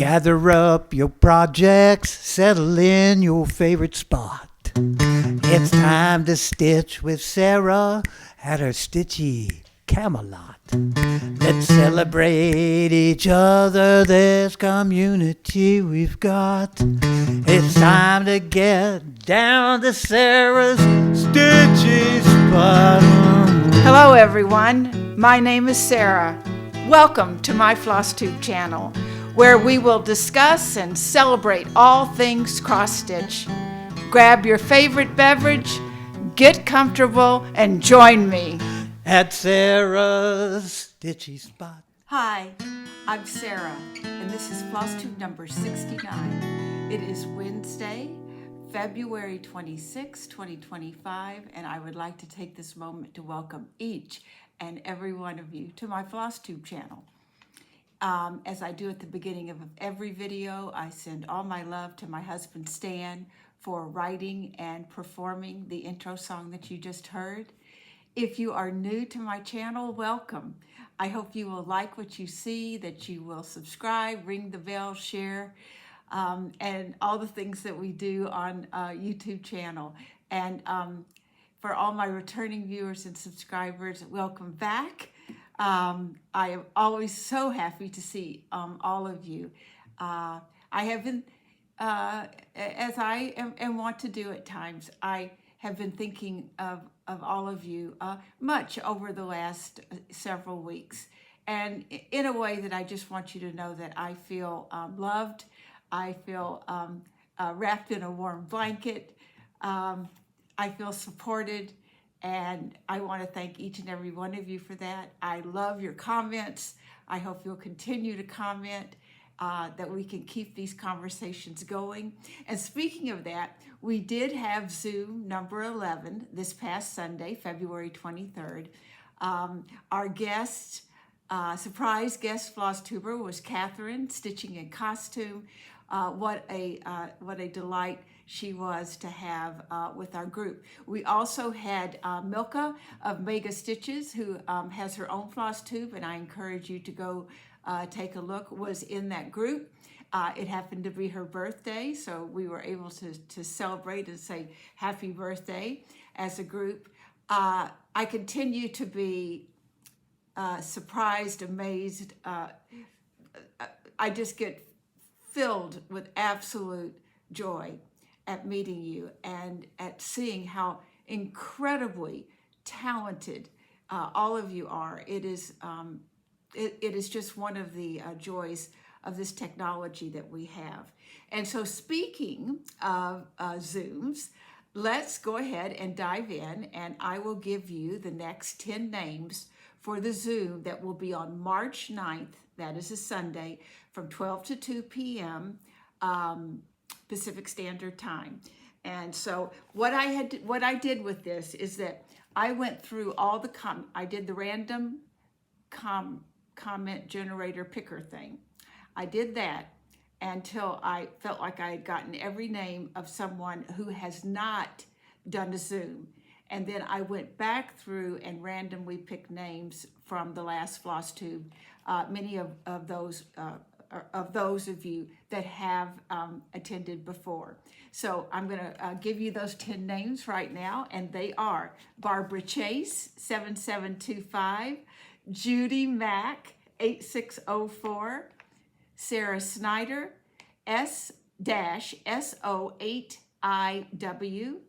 Gather up your projects, settle in your favorite spot. It's time to stitch with Sarah at her stitchy Camelot. Let's celebrate each other, this community we've got. It's time to get down to Sarah's stitchy spot. Hello everyone, my name is Sarah. Welcome to my FlossTube channel, where we will discuss and celebrate all things cross-stitch. Grab your favorite beverage, get comfortable, and join me at Sarah's stitchy spot. Hi, I'm Sarah, and this is FlossTube number 69. It is Wednesday, February 26, 2025, and I would like to take this moment to welcome each and every one of you to my FlossTube channel. As I do at the beginning of every video, I send all my love to my husband Stan for writing and performing the intro song that you just heard. If you are new to my channel, welcome. I hope you will like what you see, that you will subscribe, ring the bell, share, and all the things that we do on YouTube channel. And for all my returning viewers and subscribers, welcome back. I am always so happy to see all of you. I have been, as I am want to do at times, I have been thinking of all of you much over the last several weeks. And in a way that I just want you to know that I feel loved. I feel wrapped in a warm blanket. I feel supported, and I want to thank each and every one of you for that. I love your comments. I hope you'll continue to comment, that we can keep these conversations going. And speaking of that, we did have Zoom number 11 this past Sunday, February 23rd. Our guest, surprise guest FlossTuber was Katherine, stitching in costume. What a delight she was to have with our group. We also had Milka of Mega Stitches, who has her own FlossTube, and I encourage you to go take a look, was in that group. It happened to be her birthday, so we were able to celebrate and say happy birthday as a group. I continue to be surprised, amazed. I just get filled with absolute joy at meeting you and at seeing how incredibly talented all of you are. It is just one of the joys of this technology that we have. And so speaking of Zooms, let's go ahead and dive in, and I will give you the next 10 names for the Zoom that will be on March 9th, that is a Sunday, from 12 to 2 p.m. Pacific Standard Time. And so what I did with this is that I went through all the I did the random comment generator picker thing. I did that until I felt like I had gotten every name of someone who has not done a Zoom. And then I went back through and randomly picked names from the last FlossTube, many of those of you that have attended before. So I'm going to give you those 10 names right now, and they are Barbara Chase, 7725, Judy Mack, 8604, Sarah Snyder, S-SO8IW,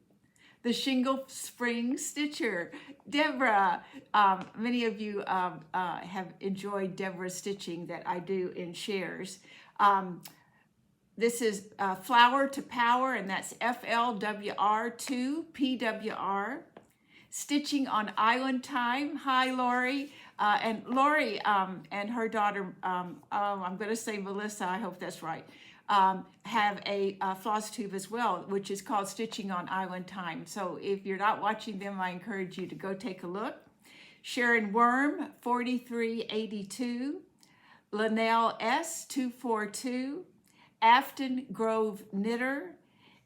the ShingleSpringsStitcher, Deborah. Many of you have enjoyed Deborah's stitching that I do in shares. This is Flower to Power, and that's FLWR2PWR. Stitching on Island Time. Hi, Lori. And Lori and her daughter, I'm going to say Melissa, I hope that's right, have a FlossTube as well, which is called Stitching on Island Time. So if you're not watching them, I encourage you to go take a look. Sharon Worm, 4382, Linnell S, 242, AftonGroveKnitter,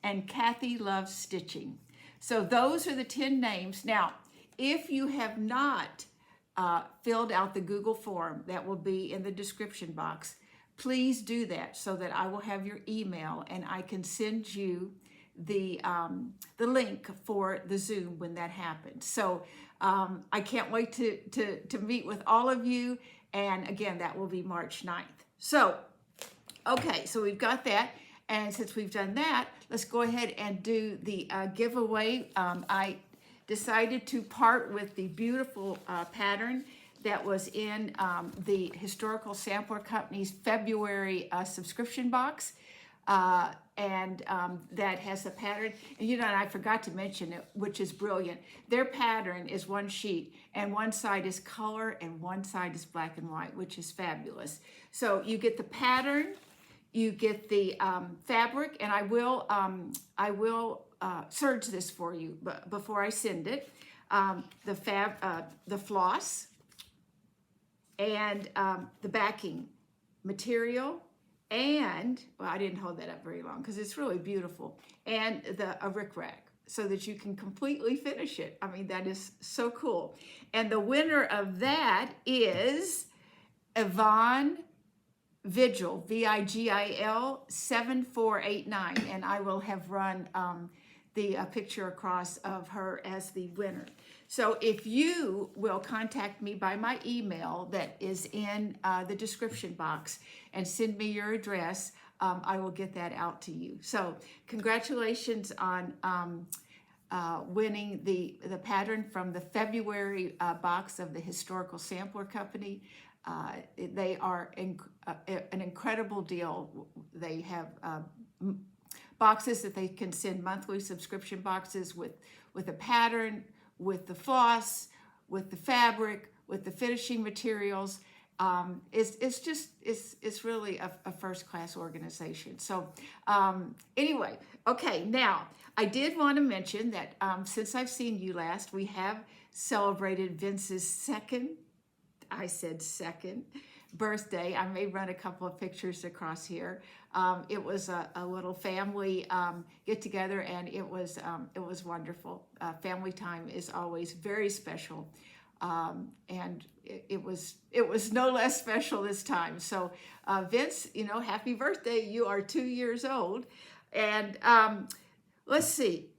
and Kathy Loves Stitching. So those are the 10 names. Now, if you have not filled out the Google form that will be in the description box, please do that so that I will have your email and I can send you the link for the Zoom when that happens. So I can't wait to meet with all of you. And again, that will be March 9th. So, okay, so we've got that. And since we've done that, let's go ahead and do the giveaway. I decided to part with the beautiful pattern that was in the Historical Sampler Company's February subscription box. And that has a pattern. And you know, and I forgot to mention it, which is brilliant. Their pattern is one sheet, and one side is color and one side is black and white, which is fabulous. So you get the pattern, you get the fabric, and I will serge this for you, but before I send it, the floss, and the backing material, and, well, I didn't hold that up very long because it's really beautiful, and a rickrack so that you can completely finish it. I mean, that is so cool. And the winner of that is Yvonne Vigil, Vigil 7489, and I will have run the picture across of her as the winner. So if you will contact me by my email that is in the description box and send me your address, I will get that out to you. So congratulations on winning the pattern from the February box of the Historical Sampler Company. They are an incredible deal. They have boxes that they can send, monthly subscription boxes with a pattern, with the floss, with the fabric, with the finishing materials. It's really a first-class organization. So anyway, okay, now I did want to mention that since I've seen you last, we have celebrated Vince's second birthday. I may run a couple of pictures across here. It was a little family get together, and it was wonderful. Family time is always very special, and it was no less special this time. So Vince, you know, happy birthday! You are 2 years old, and let's see.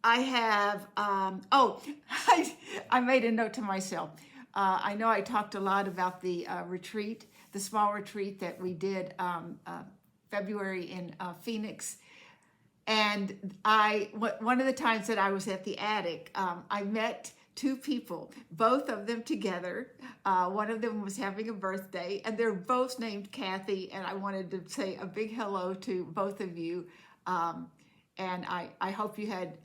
I have I made a note to myself. I know I talked a lot about the retreat, the small retreat that we did February in Phoenix. And one of the times that I was at the attic, I met two people, both of them together. One of them was having a birthday, and they're both named Kathy. And I wanted to say a big hello to both of you. And I hope you had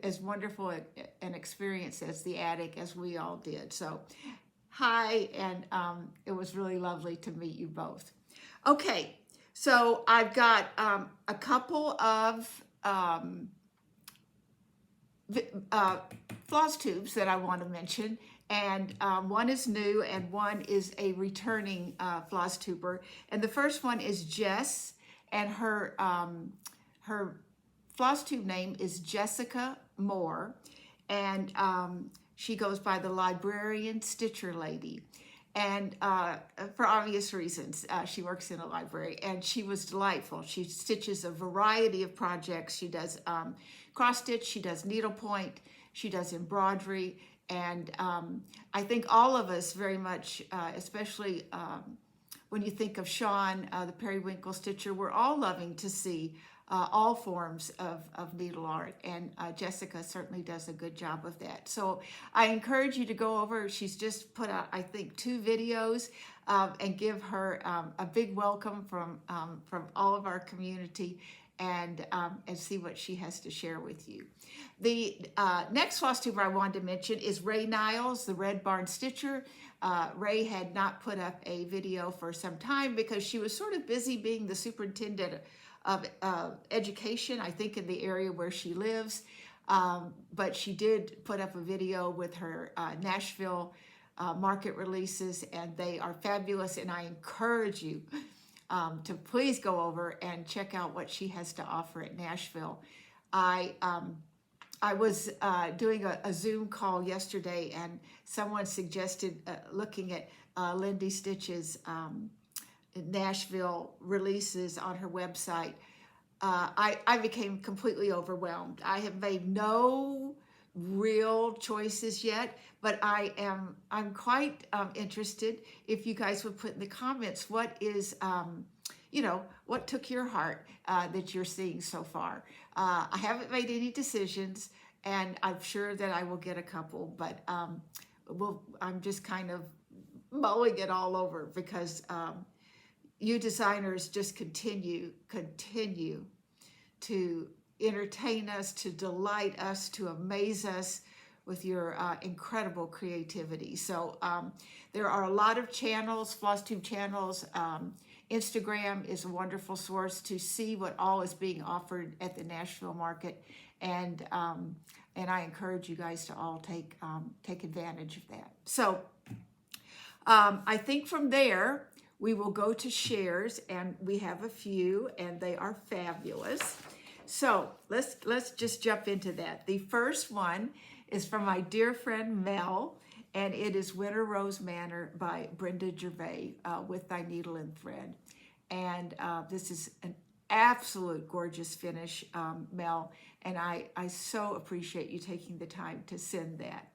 as wonderful an experience as the attic as we all did. So hi, and it was really lovely to meet you both. Okay, so I've got a couple of floss tubes that I want to mention. And one is new and one is a returning floss tuber. And the first one is Jess, and her floss tube name is Jessica Moore, and she goes by the Librarian Stitcher Lady. And for obvious reasons, she works in a library, and she was delightful. She stitches a variety of projects. She does cross stitch, she does needlepoint, she does embroidery, and I think all of us very much, especially when you think of Sean, the periwinkle stitcher, we're all loving to see all forms of needle art, and Jessica certainly does a good job of that. So I encourage you to go over. She's just put out, I think, 2 videos, and give her a big welcome from all of our community, and see what she has to share with you. The next floss tuber I wanted to mention is Ray Niles, the Red Barn Stitcher. Ray had not put up a video for some time because she was sort of busy being the superintendent of education, I think, in the area where she lives. But she did put up a video with her Nashville market releases, and they are fabulous. And I encourage you to please go over and check out what she has to offer at Nashville. I was doing a Zoom call yesterday, and someone suggested looking at Lindy Stitch's Nashville releases on her website, I became completely overwhelmed. I have made no real choices yet, but I'm quite interested if you guys would put in the comments what is what took your heart that you're seeing so far. I haven't made any decisions, and I'm sure that I will get a couple, but I'm just kind of mulling it all over because you designers just continue to entertain us, to delight us, to amaze us with your incredible creativity. So there are a lot of channels, FlossTube channels. Instagram is a wonderful source to see what all is being offered at the Nashville market, and I encourage you guys to all take advantage of that. So I think from there we will go to shares, and we have a few, and they are fabulous. So let's just jump into that. The first one is from my dear friend Mel, and it is Winter Rose Manor by Brenda Gervais with Thy Needle and Thread. And this is an absolute gorgeous finish, Mel, and I so appreciate you taking the time to send that.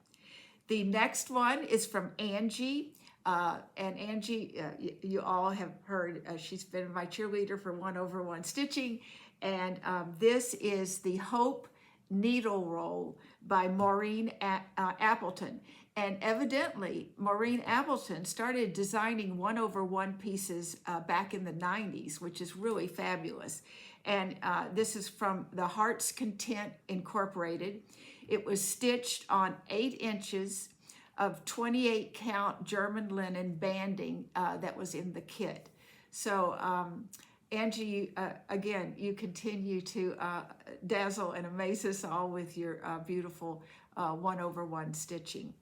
The next one is from Angie. And Angie, you all have heard, she's been my cheerleader for 1/1 stitching. And this is the Hope Needle Roll by Maureen Appleton. And evidently, Maureen Appleton started designing 1/1 pieces back in the 90s, which is really fabulous. And this is from the Heart's Content Incorporated. It was stitched on 8 inches of 28 count German linen banding that was in the kit. So Angie, again, you continue to dazzle and amaze us all with your beautiful 1/1 stitching.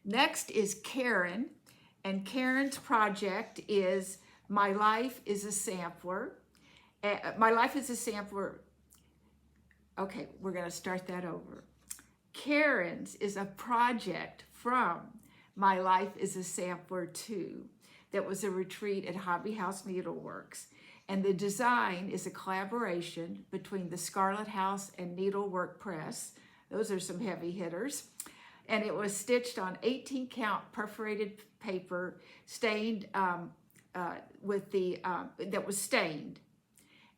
Next is Karen, and Karen's project is My Life is a Sampler. My Life is a Sampler. Okay, we're going to start that over. Karen's is a project from My Life is a Sampler 2 that was a retreat at Hobby House Needleworks. And the design is a collaboration between the Scarlet House and Needlework Press. Those are some heavy hitters. And it was stitched on 18 count perforated paper, stained with the, that was stained.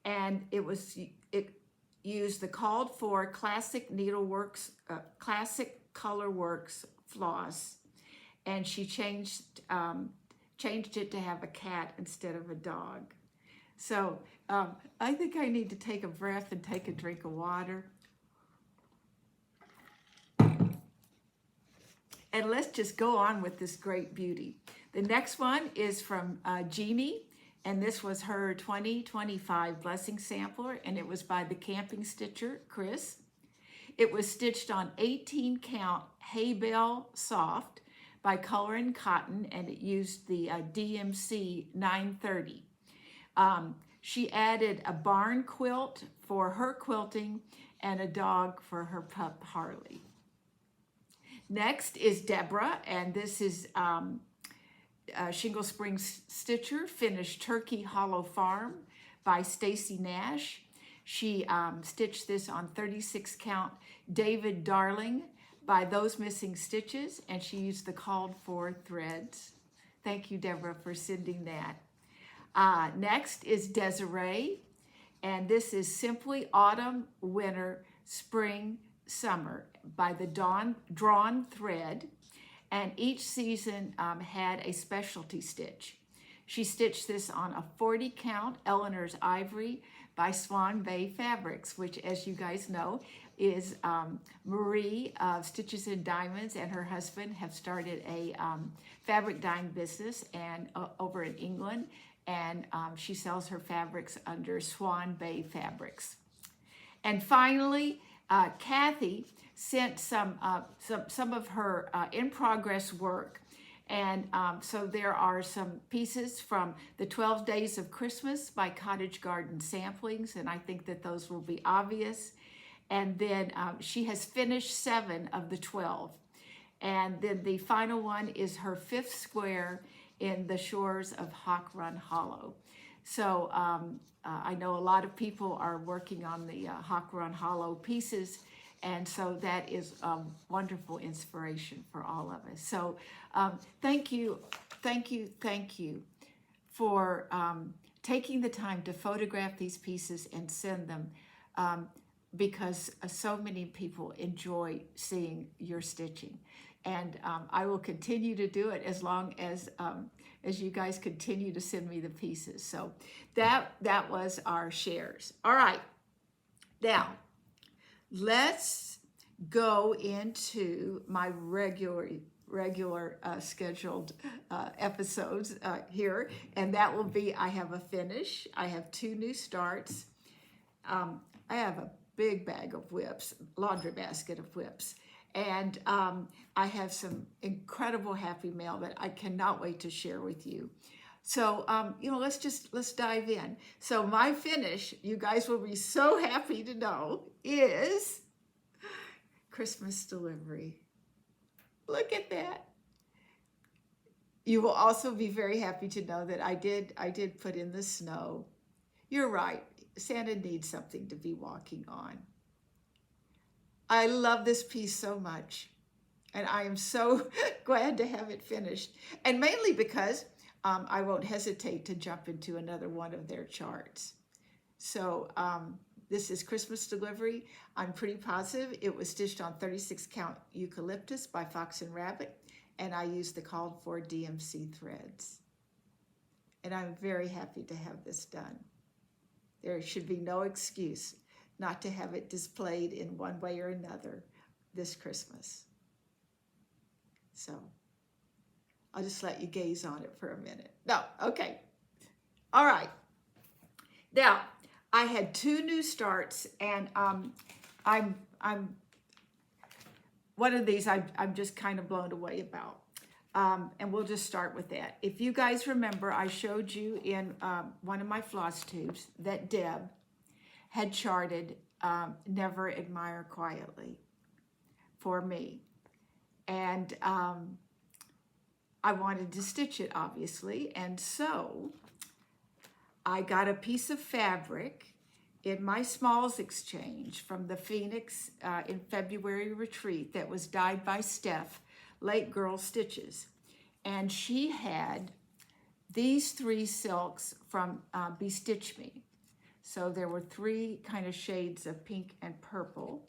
And it used the called for Classic Needleworks, Classic Colorworks floss, and she changed it to have a cat instead of a dog. So I think I need to take a breath and take a drink of water. And let's just go on with this great beauty. The next one is from Jeannie, and this was her 2025 Blessing Sampler, and it was by the Camping Stitcher, Chris. It was stitched on 18 count Hay Bale Soft by Corynne Cotton, and it used the DMC 930. She added a barn quilt for her quilting and a dog for her pup Harley. Next is Deborah, and this is ShingleSpringsStitcher Finished Turkey Hollow Farm by Stacy Nash. She stitched this on 36 count David Darling by Those Missing Stitches, and she used the called for threads. Thank you, Deborah, for sending that. Next is Desiree, and this is Simply Autumn, Winter, Spring, Summer by the Drawn Thread, and each season had a specialty stitch. She stitched this on a 40 count Eleanor's Ivory by Swan Bay Fabrics, which, as you guys know, is Marie of Stitches and Diamonds and her husband have started a fabric dyeing business and over in England, and she sells her fabrics under Swan Bay Fabrics. And finally, Kathy sent some of her in-progress work. And so there are some pieces from the 12 Days of Christmas by Cottage Garden Samplings, and I think that those will be obvious. And then she has finished 7 of the 12. And then the final one is her 5th square, in the shores of Hawk Run Hollow. So I know a lot of people are working on the Hawk Run Hollow pieces, and so that is a wonderful inspiration for all of us. So thank you for taking the time to photograph these pieces and send them, because so many people enjoy seeing your stitching. And I will continue to do it as long as you guys continue to send me the pieces. So that was our shares. All right, now let's go into my regular scheduled episodes here, and that will be, I have a finish, I have 2 new starts, I have a big bag of whips, laundry basket of whips, and I have some incredible happy mail that I cannot wait to share with you. So, let's dive in. So my finish, you guys will be so happy to know, is Christmas delivery. Look at that. You will also be very happy to know that I did put in the snow. You're right, Santa needs something to be walking on. I love this piece so much, and I am so glad to have it finished, and mainly because I won't hesitate to jump into another one of their charts. So this is Christmas delivery. I'm pretty positive it was stitched on 36 count eucalyptus by Fox and Rabbit, and I used the called for DMC threads. And I'm very happy to have this done. There should be no excuse not to have it displayed in one way or another this Christmas. So I'll just let you gaze on it for a minute. No, okay. All right. Now, I had 2 new starts, and I'm one of these I'm just kind of blown away about. And we'll just start with that. If you guys remember, I showed you in one of my floss tubes that Deb had charted Never Admire Quietly for me. And I wanted to stitch it, obviously. And so I got a piece of fabric in my Smalls exchange from the Phoenix in February retreat that was dyed by Steph, Late Girl Stitches. And she had these 3 silks from Bestitch Me. So there were 3 kind of shades of pink and purple.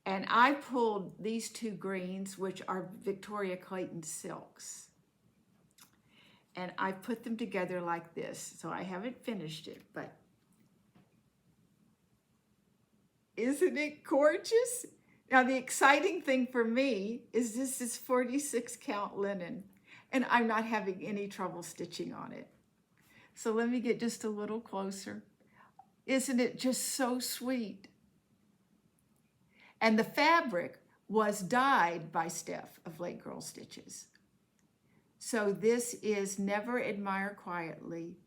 And I pulled these 2 greens, which are Victoria Clayton silks. And I put them together like this. So I haven't finished it, but isn't it gorgeous? Now the exciting thing for me is this is 46 count linen, and I'm not having any trouble stitching on it. So let me get just a little closer. Isn't it just so sweet? And the fabric was dyed by Steph of Late Girl Stitches. So this is Never Admire Quietly,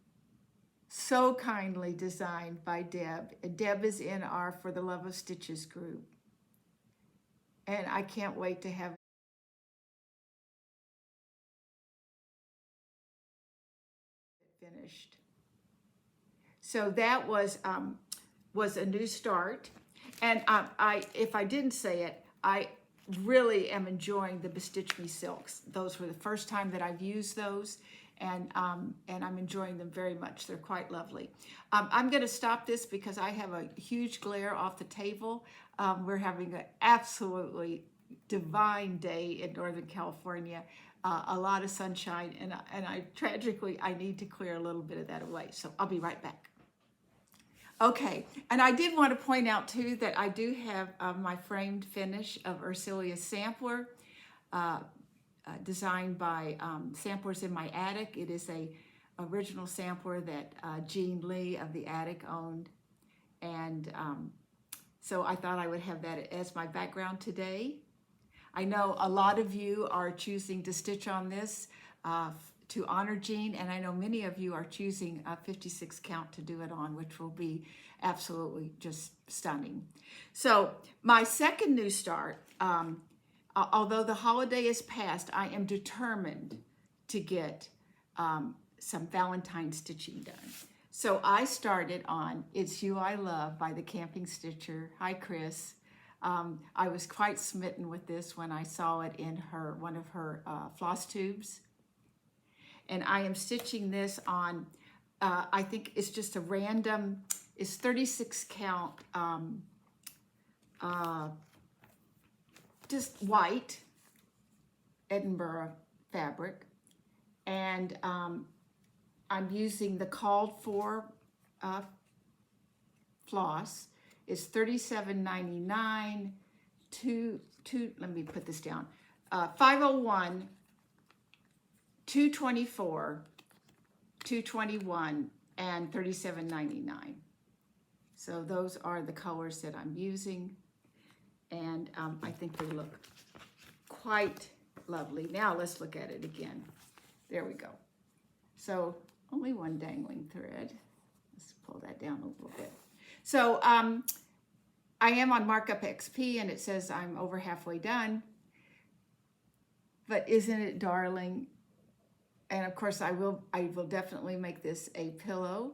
so kindly designed by Deb. And Deb is in our For the Love of Stitches group. And I can't wait to have it finished. So that was a new start. And if I didn't say it, I really am enjoying the Bestitch Me silks. Those were the first time that I've used those, and I'm enjoying them very much. They're quite lovely. I'm going to stop this because I have a huge glare off the table. We're having an absolutely divine day in Northern California, a lot of sunshine, and tragically I need to clear a little bit of that away. So I'll be right back. Okay, and I did want to point out too that I do have my framed finish of Ursula's sampler, designed by Samplers in My Attic. It is a original sampler that Jean Lee of the Attic owned, and so I thought I would have that as my background today. I know a lot of you are choosing to stitch on this to honor Jean, and I know many of you are choosing a 56 count to do it on, which will be absolutely just stunning. So my second new start, although the holiday is past, I am determined to get some Valentine stitching done. So I started on It's You I Love by the Camping Stitcher. Hi, Chris. I was quite smitten with this when I saw it in one of her FlossTubes. And I am stitching this on, I think it's just a random, it's 36 count, just white Edinburgh fabric. And I'm using the called for floss. It's $37.99 let me put this down, 501, 224, 221, and $37.99. So those are the colors that I'm using, and I think they look quite lovely. Now let's look at it again. There we go. So only one dangling thread. Let's pull that down a little bit. So I am on Markup XP, and it says I'm over halfway done. But isn't it darling? And of course, I will definitely make this a pillow,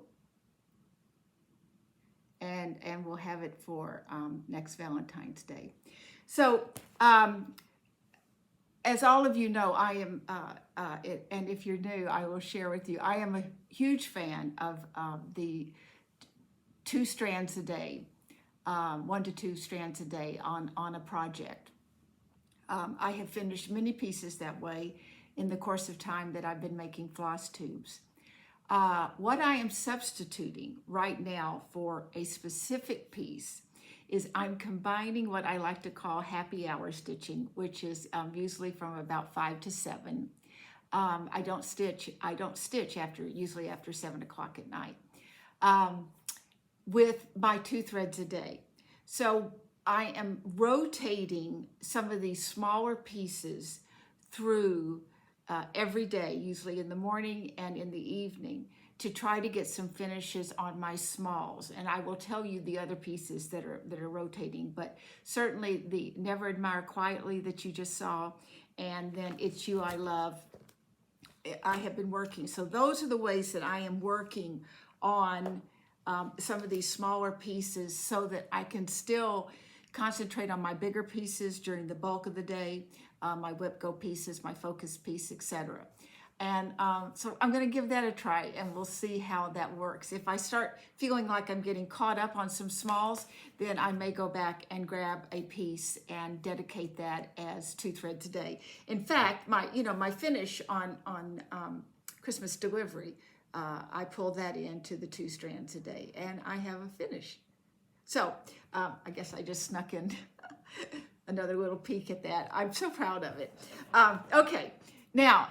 and we'll have it for next Valentine's Day. So as all of you know, I am, and if you're new, I will share with you, I am a huge fan of the 2 strands a day, 1 to 2 strands a day on a project. I have finished many pieces that way in the course of time that I've been making FlossTubes. What I am substituting right now for a specific piece is I'm combining what I like to call happy hour stitching, which is usually from about 5 to 7. I don't stitch usually after 7 o'clock at night, with my 2 threads a day. So I am rotating some of these smaller pieces through every day, usually in the morning and in the evening, to try to get some finishes on my smalls. And I will tell you the other pieces that are rotating, but certainly the Never Admire Quietly that you just saw, and then It's You I Love, I have been working. So those are the ways that I am working on some of these smaller pieces so that I can still concentrate on my bigger pieces during the bulk of the day, my whip go pieces, my focus piece, etc. And so I'm going to give that a try, and we'll see how that works. If I start feeling like I'm getting caught up on some smalls, then I may go back and grab a piece and dedicate that as 2 threads a day. In fact, my finish on Christmas delivery, I pulled that into the 2 strands a day, and I have a finish. So I guess I just snuck in another little peek at that. I'm so proud of it. Okay, now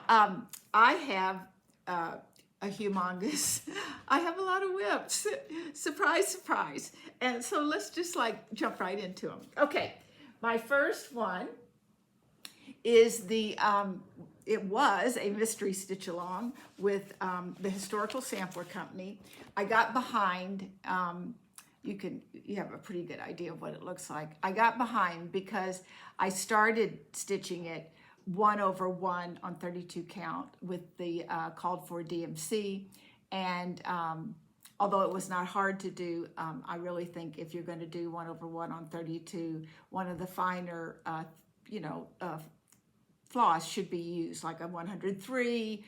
I have a humongous, I have a lot of whips. Surprise, surprise. And so let's just jump right into them. Okay, my first one is it was a mystery stitch along with the Historical Sampler Company. I got behind, you have a pretty good idea of what it looks like. I got behind because I started stitching it 1/1 on 32 count with the called for DMC, and although it was not hard to do, I really think if you're going to do 1/1 on 32, one of the finer floss should be used, like a 103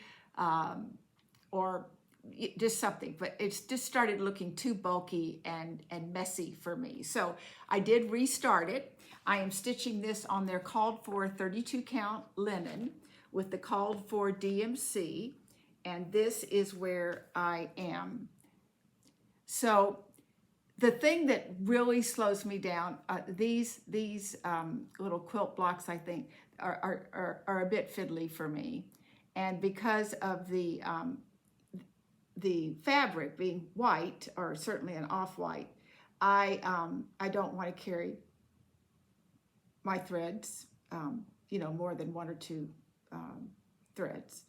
or just something, but it's just started looking too bulky and messy for me. So I did restart it. I am stitching this on their called for 32 count linen with the called for DMC, and this is where I am. So the thing that really slows me down, these little quilt blocks, I think, are a bit fiddly for me, and because of the fabric being white, or certainly an off-white, I don't want to carry my threads, more than 1 or 2 threads.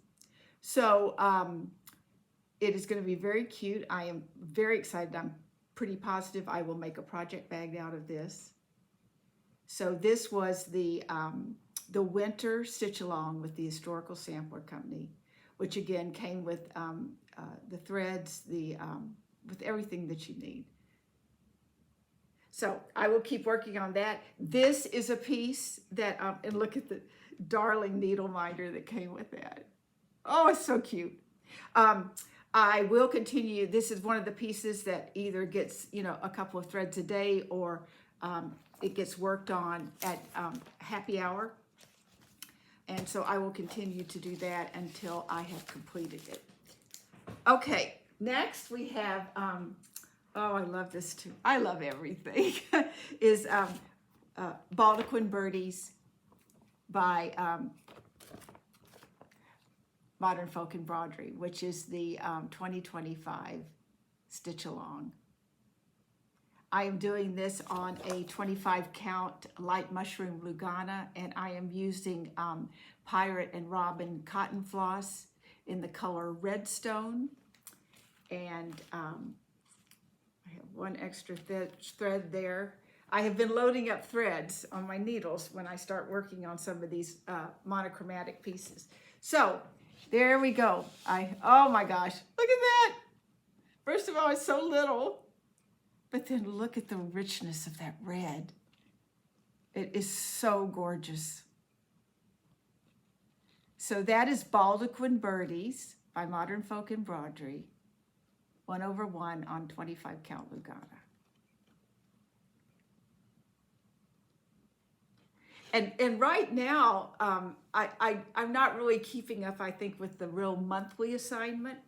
So it is going to be very cute. I am very excited. I'm pretty positive I will make a project bag out of this. So this was the the winter stitch along with the Historical Sampler Company, which again came with the threads, with everything that you need. So I will keep working on that. This is a piece that, and look at the darling needle minder that came with that. Oh, it's so cute. I will continue. This is one of the pieces that either gets, a couple of threads a day, or it gets worked on at happy hour. And so I will continue to do that until I have completed it. Okay, next we have, oh, I love this too. I love everything. is Baldaquin Birdies by Modern Folk Embroidery, which is the 2025 Stitch Along. I am doing this on a 25 count light mushroom Lugana, and I am using Pirate and Robin cotton floss in the color Redstone. And I have one extra thread there. I have been loading up threads on my needles when I start working on some of these monochromatic pieces. So there we go. Oh my gosh, look at that. First of all, it's so little, but then look at the richness of that red. It is so gorgeous. So that is Baldaquin Birdies by Modern Folk Embroidery, 1/1 on 25 count Lugana. And right now, I'm not really keeping up, I think, with the real monthly assignment,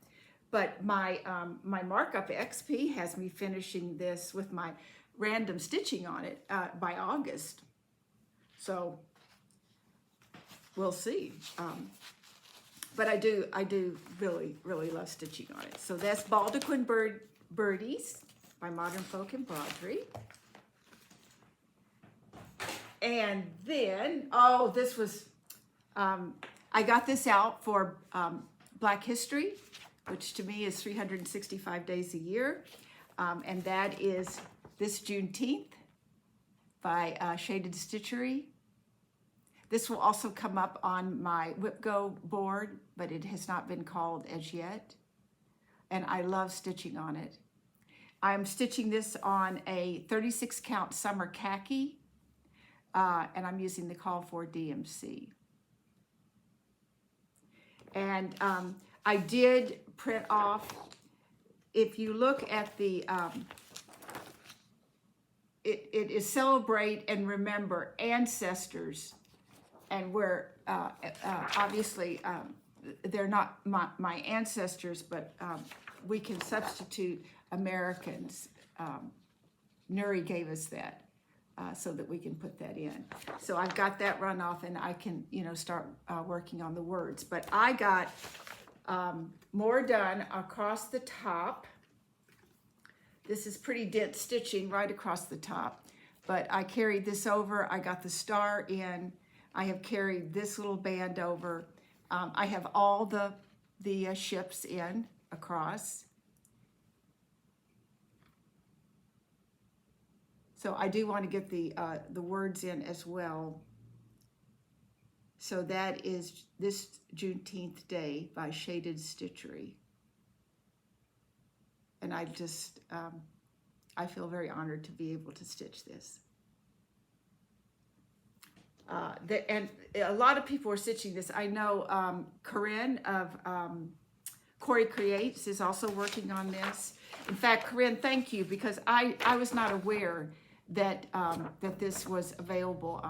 but my markup XP has me finishing this with my random stitching on it by August. So we'll see. But I do really, really love stitching on it. So that's Baldaquin Birdies by Modern Folk Embroidery. And then, oh, this was, I got this out for Black History, which to me is 365 days a year. And that is this Juneteenth by Shaded Stitchery. This will also come up on my WhipGo board, but it has not been called as yet. And I love stitching on it. I'm stitching this on a 36 count summer khaki, and I'm using the Call for DMC. And I did print off, if you look at the, it is Celebrate and Remember Ancestors, and where obviously they're not my ancestors, but we can substitute Americans. Nuri gave us that so that we can put that in. So I've got that run off, and I can start working on the words. But I got more done across the top. This is pretty dense stitching right across the top, but I carried this over. I got the star in. I have carried this little band over. I have all the ships in across. So I do want to get the words in as well. So that is This Juneteenth Day by Shaded Stitchery. And I just, I feel very honored to be able to stitch this. And a lot of people are stitching this. I know Corynne of Corey Creates is also working on this. In fact, Corynne, thank you, because I was not aware that that this was available,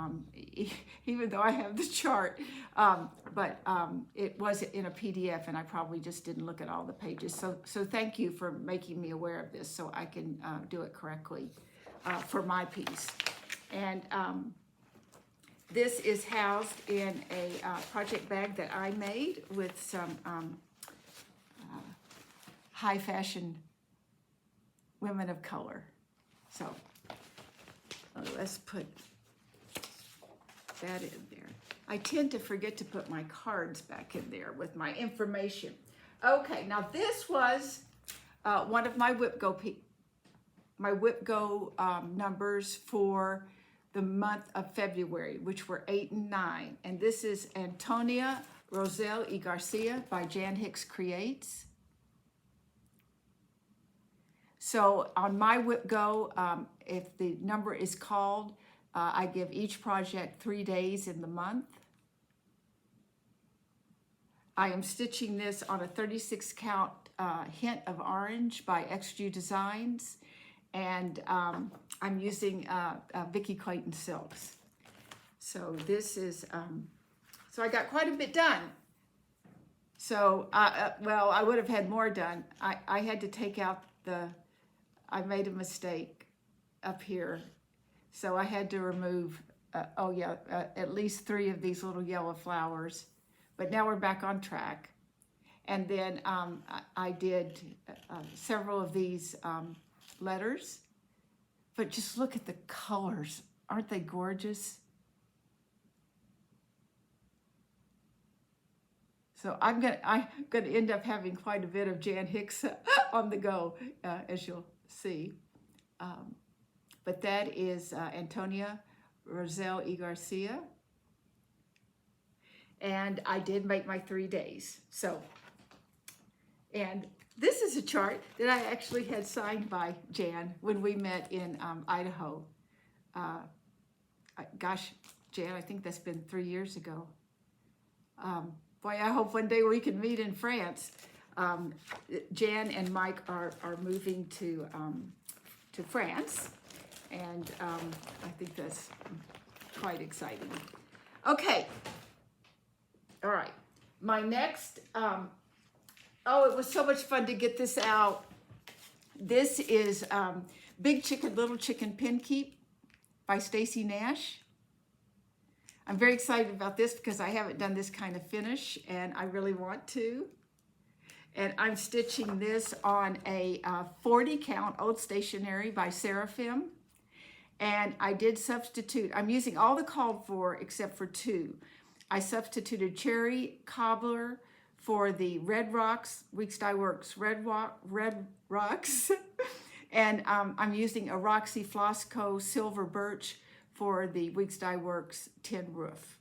even though I have the chart. But it was in a PDF, and I probably just didn't look at all the pages. So thank you for making me aware of this, so I can do it correctly for my piece. And this is housed in a project bag that I made with some high fashion women of color. So let's put that in there. I tend to forget to put my cards back in there with my information. Okay, now this was one of my WhipGo numbers for the month of February, which were 8 and 9. And this is Antonia, Roselle y Garcia by Jan Hicks Creates. So on my Whip Go, if the number is called, I give each project 3 days in the month. I am stitching this on a 36 count Hint of Orange by XG Designs. And I'm using Vicki Clayton Silks. So this is, so I got quite a bit done. So, well, I would have had more done. I had to take out I made a mistake up here. So I had to remove, at least 3 of these little yellow flowers. But now we're back on track. And then I did several of these letters, but just look at the colors. Aren't they gorgeous? So I'm gonna end up having quite a bit of Jan Hicks on the go, as you'll see. But that is Antonia, Roselle y Garcia. And I did make my 3 days. So, and this is a chart that I actually had signed by Jan when we met in Idaho. Gosh, Jan, I think that's been 3 years ago. Boy, I hope one day we can meet in France. Jan and Mike are moving to France, and I think that's quite exciting. Okay, all right. My next, oh, it was so much fun to get this out. This is Big Chicken, Little Chicken Pin Keep by Stacy Nash. I'm very excited about this because I haven't done this kind of finish, and I really want to. And I'm stitching this on a 40 count Old Stationery by Seraphim. And I did substitute, I'm using all the called for except for 2. I substituted Cherry Cobbler for the Red Rocks, Weeks Dye Works Red Rocks. And I'm using a Roxy Floss Co. Silver Birch for the Weeks Dye Works Tin Roof.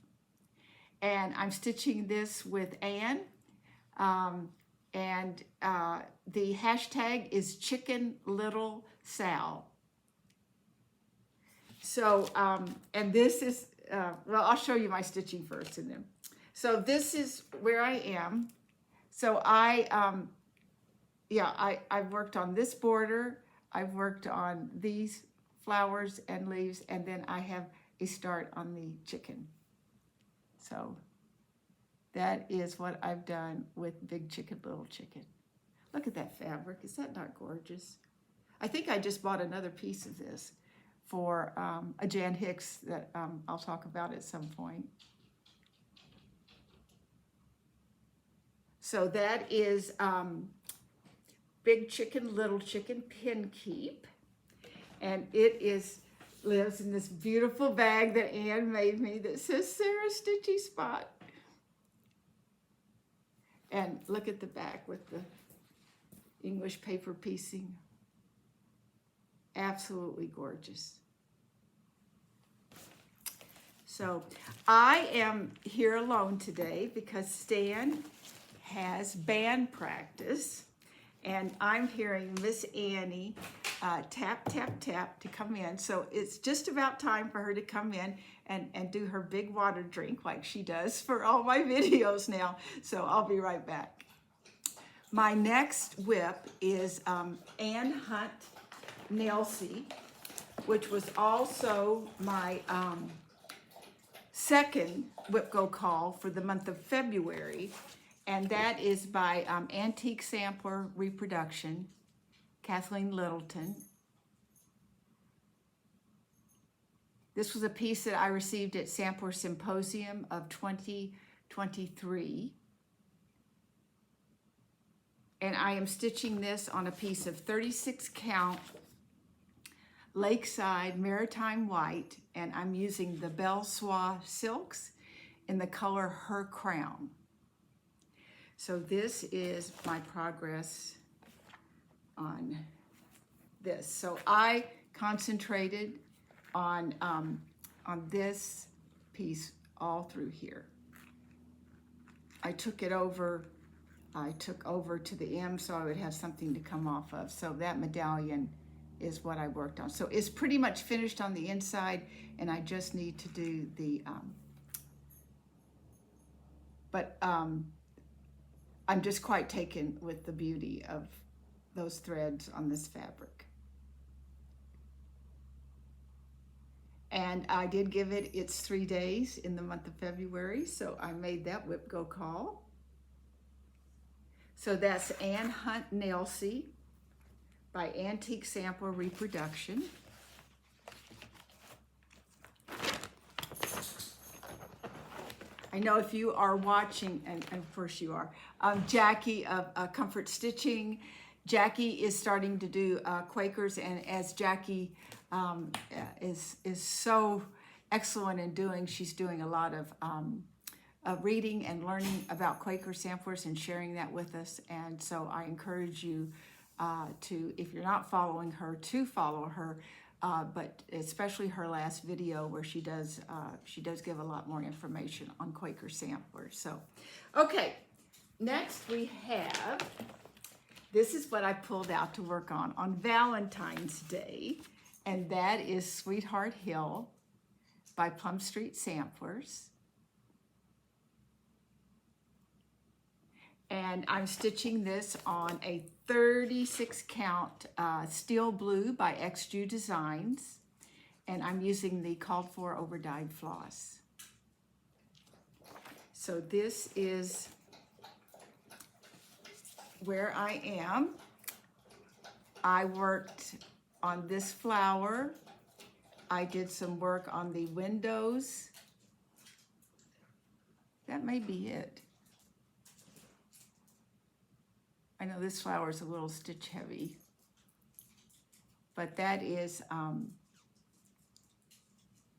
And I'm stitching this with Anne. And the hashtag is Chicken Little Sal. So, and this is, well, I'll show you my stitching first and then. So this is where I am. So I've worked on this border. I've worked on these flowers and leaves, and then I have a start on the chicken. So that is what I've done with Big Chicken, Little Chicken. Look at that fabric. Is that not gorgeous? I think I just bought another piece of this for a Jan Hicks that I'll talk about at some point. So that is Big Chicken, Little Chicken Pin Keep. And it lives in this beautiful bag that Anne made me that says Sarah Stitchy Spot. And look at the back with the English paper piecing. Absolutely gorgeous. So I am here alone today because Stan has band practice, and I'm hearing Miss Annie tap, tap, tap to come in. So it's just about time for her to come in and do her big water drink like she does for all my videos now. So I'll be right back. My next whip is Anne Hunt Nelsie, which was also my second Whip Go call for the month of February. And that is by Antique Sampler Reproduction, Kathleen Littleton. This was a piece that I received at Sampler Symposium of 2023. And I am stitching this on a piece of 36 count Lakeside Maritime White, and I'm using the Belle Soie Silks in the color Her Crown. So this is my progress on this. So I concentrated on on this piece all through here. I took over to the M so I would have something to come off of. So that medallion is what I worked on. So it's pretty much finished on the inside, and I just need to do the, I'm just quite taken with the beauty of those threads on this fabric. And I did give it its 3 days in the month of February, so I made that whip go call. So that's Anne Hunt Nailsea by Antique Sampler Reproduction. I know if you are watching, and of course you are, Jackie of Comfort Stitching. Jackie is starting to do Quakers, and as Jackie is so excellent in doing, she's doing a lot of reading and learning about Quaker samplers and sharing that with us. And so I encourage you to, if you're not following her, to follow her. But especially her last video where she does give a lot more information on Quaker samplers. So, okay, next we have, this is what I pulled out to work on Valentine's Day, and that is Sweetheart Hill by Plum Street Samplers. And I'm stitching this on a 36 count steel blue by XJU Designs, and I'm using the called for over dyed floss. So this is where I am. I worked on this flower. I did some work on the windows. That may be it. I know this flower is a little stitch heavy, but that is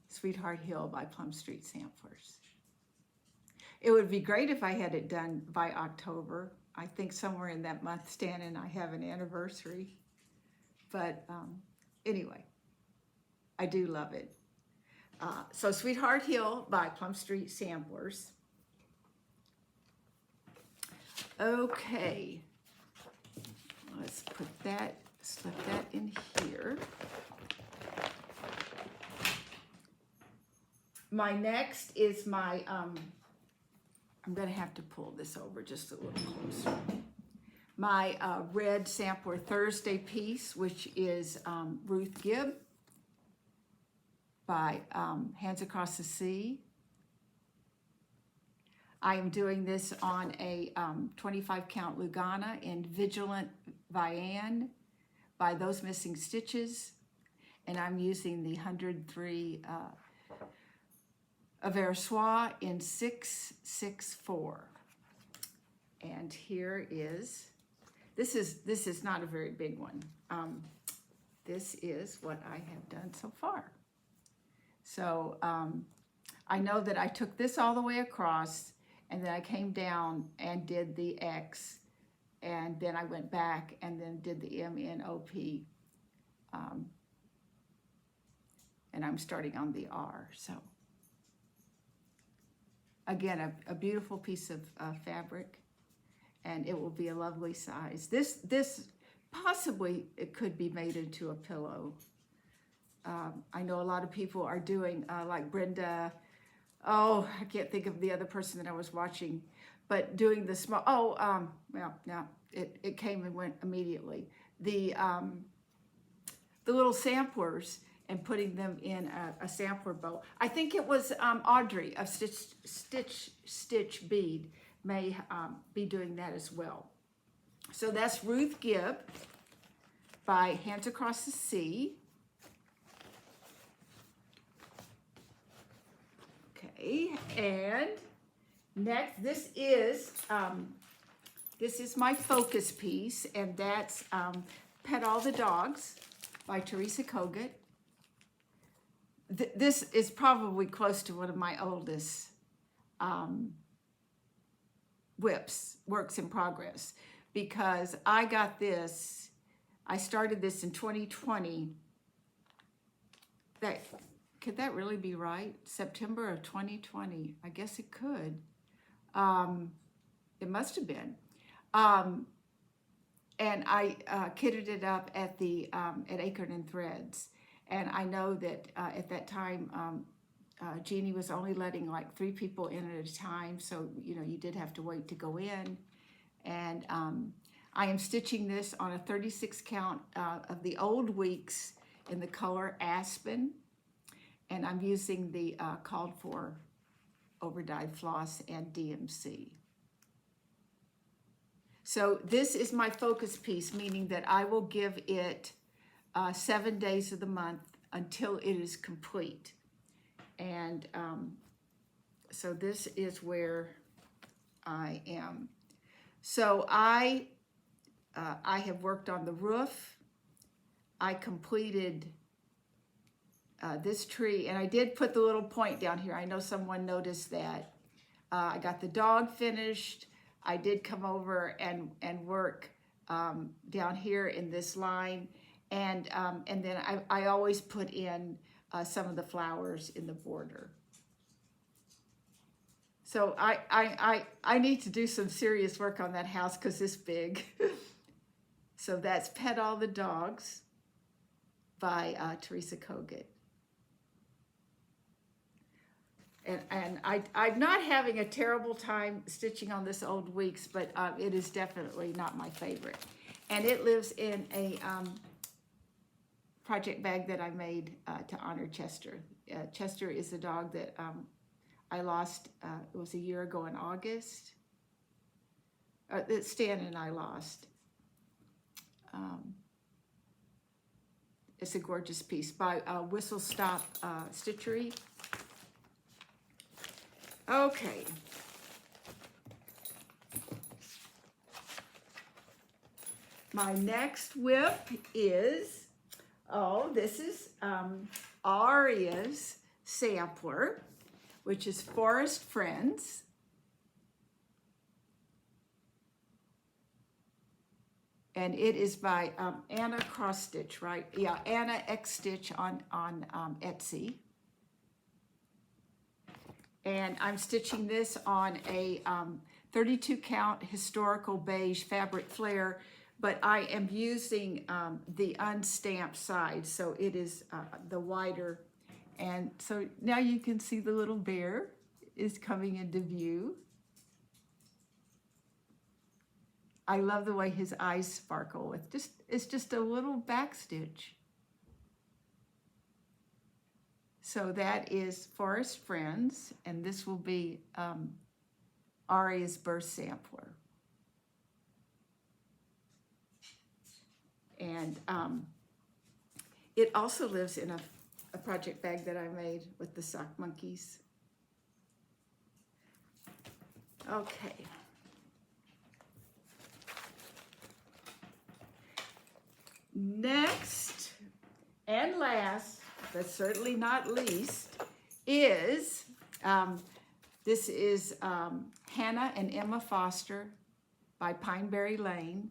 Sweetheart Hill by Plum Street Samplers. It would be great if I had it done by October. I think somewhere in that month, Stan and I have an anniversary. But anyway, I do love it. So Sweetheart Hill by Plum Street Samplers. Okay. Let's put that, slip that in here. My next is my, I'm gonna have to pull this over just a little closer. My red Sampler Thursday piece, which is Ruth Gibb by Hands Across the Sea. I am doing this on a 25 count Lugana in Vigilant Vian by Those Missing Stitches, and I'm using the 103 Aversois in 664. And here is, this is not a very big one. This is what I have done so far. So I know that I took this all the way across, and then I came down and did the X, and then I went back and then did the MNOP, and I'm starting on the R. So again, a beautiful piece of fabric, and it will be a lovely size. This possibly, it could be made into a pillow. I know a lot of people are doing like Brenda, oh, I can't think of the other person that I was watching, but doing the small, well, no, it came and went immediately. The little samplers and putting them in a sampler bowl. I think it was Audrey of Stitch Bead may be doing that as well. So that's Ruth Gibb by Hands Across the Sea. Okay, and next, this is my focus piece, and that's Pet All the Dogs by Teresa Kogut. This is probably close to one of my oldest works in progress, because I got this, I started this in 2020. That could that really be right? September of 2020. I guess it could. It must have been. And I kitted it up at the at Acorn and Threads. And I know that at that time, Jeannie was only letting like 3 people in at a time. So, you know, you did have to wait to go in. And I am stitching this on a 36 count of the old weeks in the color Aspen. And I'm using the called for overdyed floss and DMC. So this is my focus piece, meaning that I will give it 7 days of the month until it is complete. And so this is where I am. So I have worked on the roof. I completed this tree, and I did put the little point down here. I know someone noticed that. I got the dog finished. I did come over and work down here in this line, and then I always put in some of the flowers in the border. So I need to do some serious work on that house because it's big. So that's Pet All the Dogs by Teresa Kogut. And I'm not having a terrible time stitching on this old weeks, but it is definitely not my favorite. And it lives in a project bag that I made to honor Chester. Chester is a dog that I lost, it was a year ago in August, that Stan and I lost. It's a gorgeous piece by Whistle Stop Stitchery. Okay. My next whip is, this is Aria's sampler, which is Forest Friends. And it is by Anna Cross Stitch, right? Yeah, Anna X Stitch on Etsy. And I'm stitching this on a 32 count historical beige fabric flare, but I am using the unstamped side, so it is the wider. And so now you can see the little bear is coming into view. I love the way his eyes sparkle with it's just a little back stitch. So that is Forest Friends, and this will be Aria's birth sampler. And it also lives in a project bag that I made with the sock monkeys. Okay. Next and last, but certainly not least, is this is Hannah and Emma Foster by Pineberry Lane.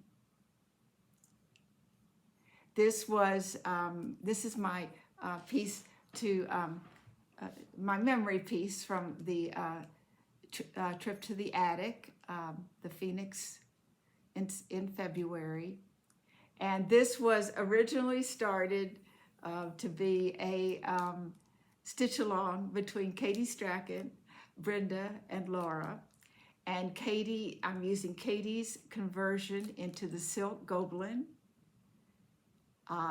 This was this is my piece to my memory piece from the trip to the attic, the Phoenix in February. And this was originally started to be a stitch along between Katie Strachan, Brenda, and Laura. And Katie, I'm using Katie's conversion into the silk Gobelin.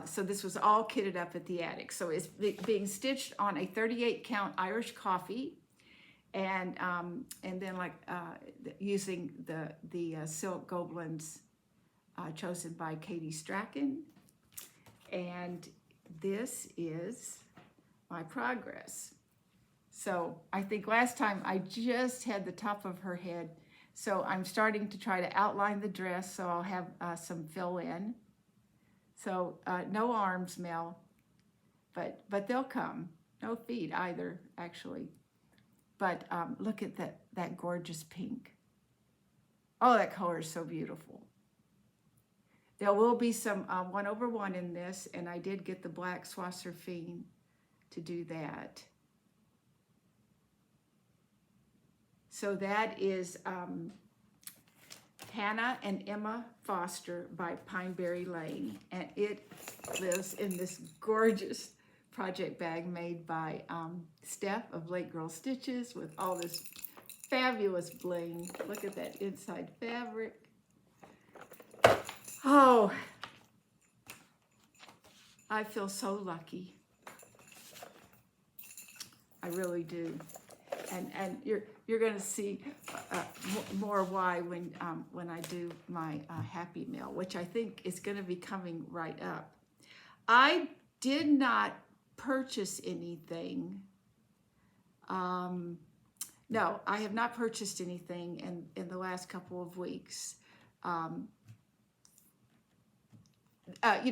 So this was all kitted up at the attic. So it's being stitched on a 38 count Irish coffee, and then like using the silk Gobelins chosen by Katie Strachan. And this is my progress. So I think last time I just had the top of her head. So I'm starting to try to outline the dress, so I'll have some fill in. So no arms, Mel, but they'll come. No feet either, actually. But look at that gorgeous pink. Oh, that color is so beautiful. There will be some 1/1 in this, and I did get the black Swasser Fiend to do that. So that is Hannah and Emma Foster by Pineberry Lane, and it lives in this gorgeous project bag made by Steph of Late Girl Stitches with all this fabulous bling. Look at that inside fabric. Oh, I feel so lucky. I really do. And you're going to see more why when I do my Happy Mail, which I think is going to be coming right up. I did not purchase anything. No, I have not purchased anything in the last couple of weeks.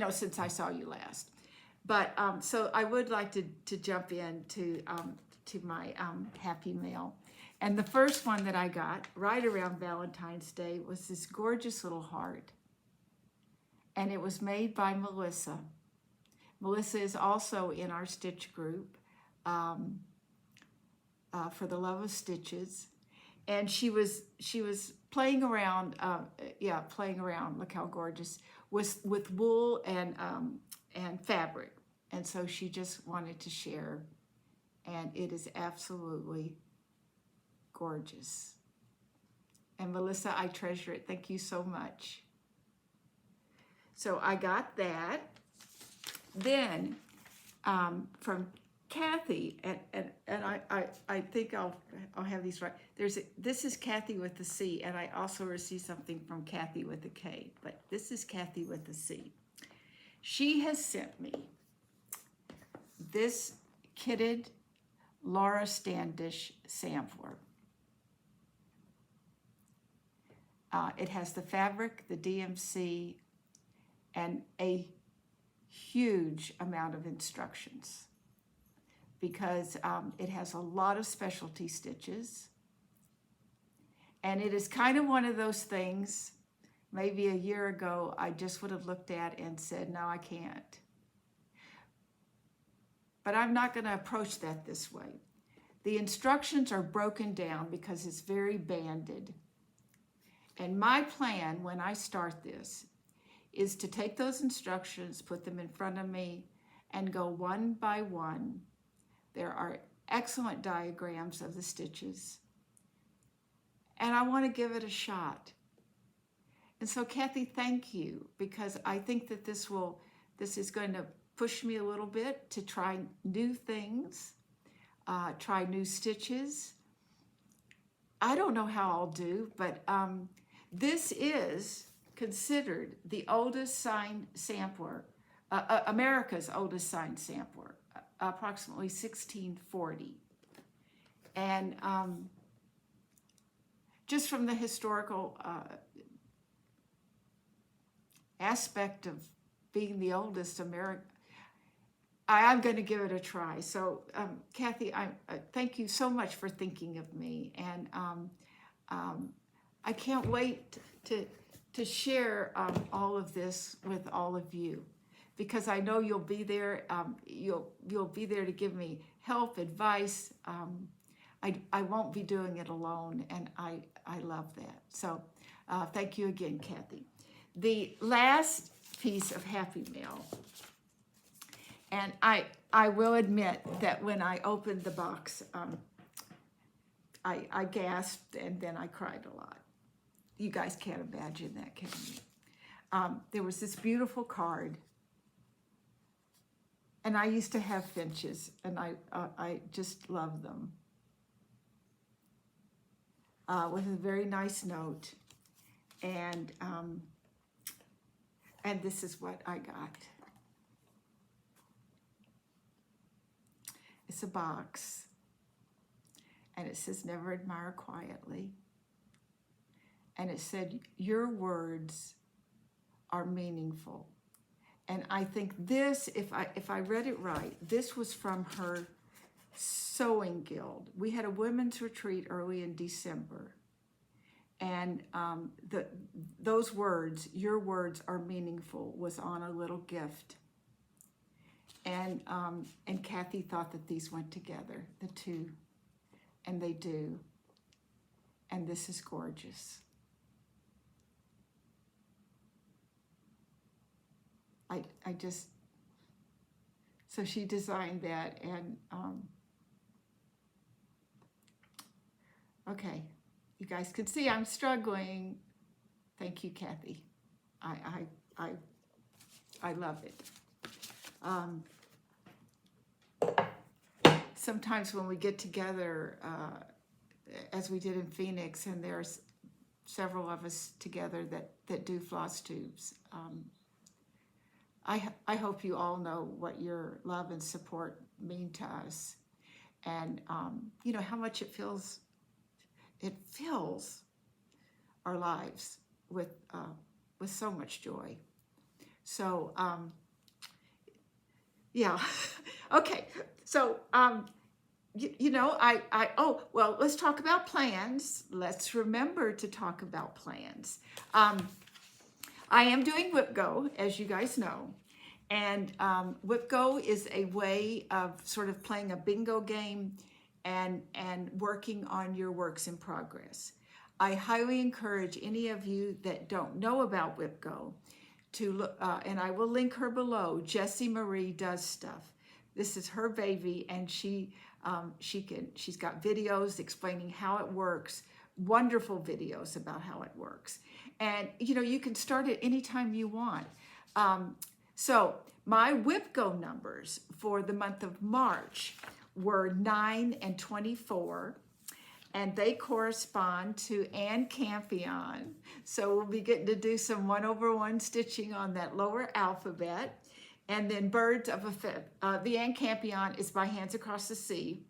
Since I saw you last. But so I would like to jump into my Happy Mail. And the first one that I got right around Valentine's Day was this gorgeous little heart. And it was made by Melissa. Melissa is also in our stitch group for the Love of Stitches. And she was playing around, look how gorgeous, with wool and fabric. And so she just wanted to share. And it is absolutely gorgeous. And Melissa, I treasure it. Thank you so much. So I got that. Then from Kathy, and I think I'll have these right. This is Kathy with the C, and I also received something from Kathy with a K, but this is Kathy with the C. She has sent me this kitted Laura Standish sampler. It has the fabric, the DMC, and a huge amount of instructions because it has a lot of specialty stitches. And it is kind of one of those things, maybe a year ago, I just would have looked at and said, no, I can't. But I'm not going to approach that this way. The instructions are broken down because it's very banded. And my plan when I start this is to take those instructions, put them in front of me, and go one by one. There are excellent diagrams of the stitches. And I want to give it a shot. And so Kathy, thank you, because I think that this is going to push me a little bit to try new things, try new stitches. I don't know how I'll do, but this is considered the oldest signed sampler, America's oldest signed sampler, approximately 1640. And just from the historical aspect of being the oldest American, I'm going to give it a try. So, Kathy, I thank you so much for thinking of me, and I can't wait to share all of this with all of you, because I know you'll be there. You'll be there to give me help, advice. I won't be doing it alone, and I love that. So, thank you again, Kathy. The last piece of Happy Mail. And I will admit that when I opened the box, I gasped and then I cried a lot. You guys can't imagine that, can you? There was this beautiful card. And I used to have finches, and I just love them. With a very nice note. And this is what I got. It's a box, and it says, never admire quietly. And it said, your words are meaningful. And I think this, if I read it right, this was from her sewing guild. We had a women's retreat early in December. And those words, your words are meaningful, was on a little gift. And Kathy thought that these went together, the two, and they do. And this is gorgeous. I just, so she designed that, and okay, you guys can see I'm struggling. Thank you, Kathy. I love it. Sometimes when we get together, as we did in Phoenix, and there's several of us together that do FlossTubes, I hope you all know what your love and support mean to us, and you know how much it fills our lives with so much joy. So yeah, okay. So you know, oh well, let's talk about plans. Let's remember to talk about plans. I am doing WhipGo, as you guys know, and WhipGo is a way of sort of playing a bingo game and working on your works in progress. I highly encourage any of you that don't know about WhipGo to look, and I will link her below. Jessie Marie does stuff. This is her baby, and she's got videos explaining how it works, wonderful videos about how it works. And you know, you can start it anytime you want. So my WhipGo numbers for the month of March were 9 and 24, and they correspond to Ann Campion. So we'll be getting to do some 1/1 stitching on that lower alphabet. And then Birds of a Feather, the Ann Campion is by Hands Across the Sea.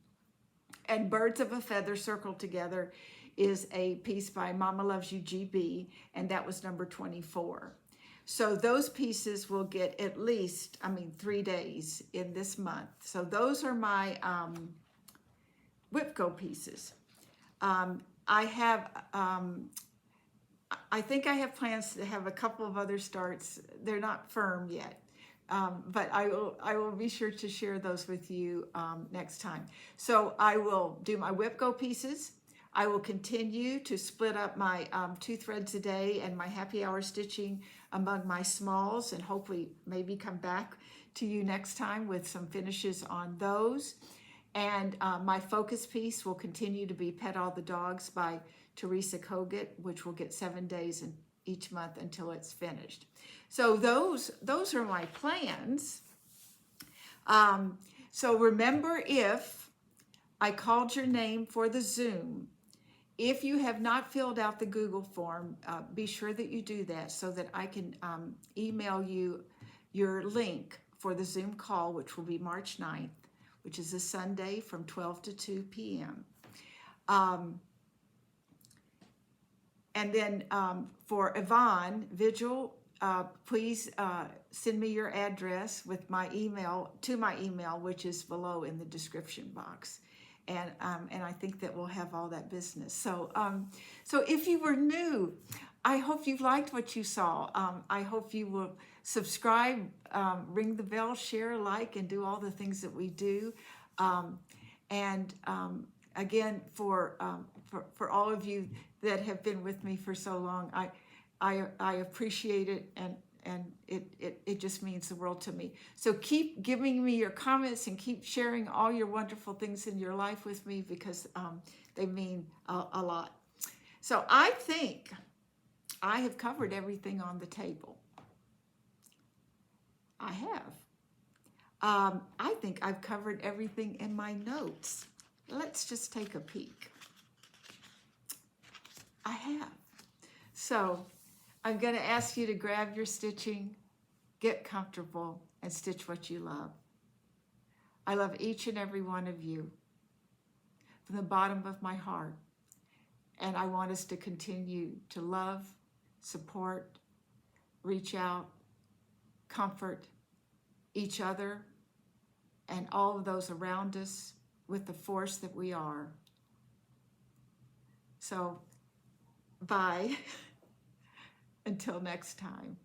And Birds of a Feather Circled Together is a piece by Mama Loves You GB, and that was number 24. So those pieces will get at least, 3 days in this month. So those are my WhipGo pieces. I think I have plans to have a couple of other starts. They're not firm yet, but I will be sure to share those with you next time. So I will do my WhipGo pieces. I will continue to split up my 2 threads a day and my happy hour stitching among my smalls, and hopefully maybe come back to you next time with some finishes on those. And my focus piece will continue to be Pet All the Dogs by Teresa Kogut, which will get 7 days in each month until it's finished. So those are my plans. So remember, if I called your name for the Zoom, if you have not filled out the Google form, be sure that you do that so that I can email you your link for the Zoom call, which will be March 9th, which is a Sunday from 12 to 2 p.m. And then for Yvonne Vigil, please send me your address with my email, to my email, which is below in the description box. And I think that we'll have all that business. So if you were new, I hope you liked what you saw. I hope you will subscribe, ring the bell, share, like, and do all the things that we do. Again, for all of you that have been with me for so long, I appreciate it, and it just means the world to me. So keep giving me your comments and keep sharing all your wonderful things in your life with me, because they mean a lot. So I think I have covered everything on the table. I have. I think I've covered everything in my notes. Let's just take a peek. I have. So I'm going to ask you to grab your stitching, get comfortable, and stitch what you love. I love each and every one of you from the bottom of my heart. And I want us to continue to love, support, reach out, comfort each other and all of those around us with the force that we are. So, bye. Until next time.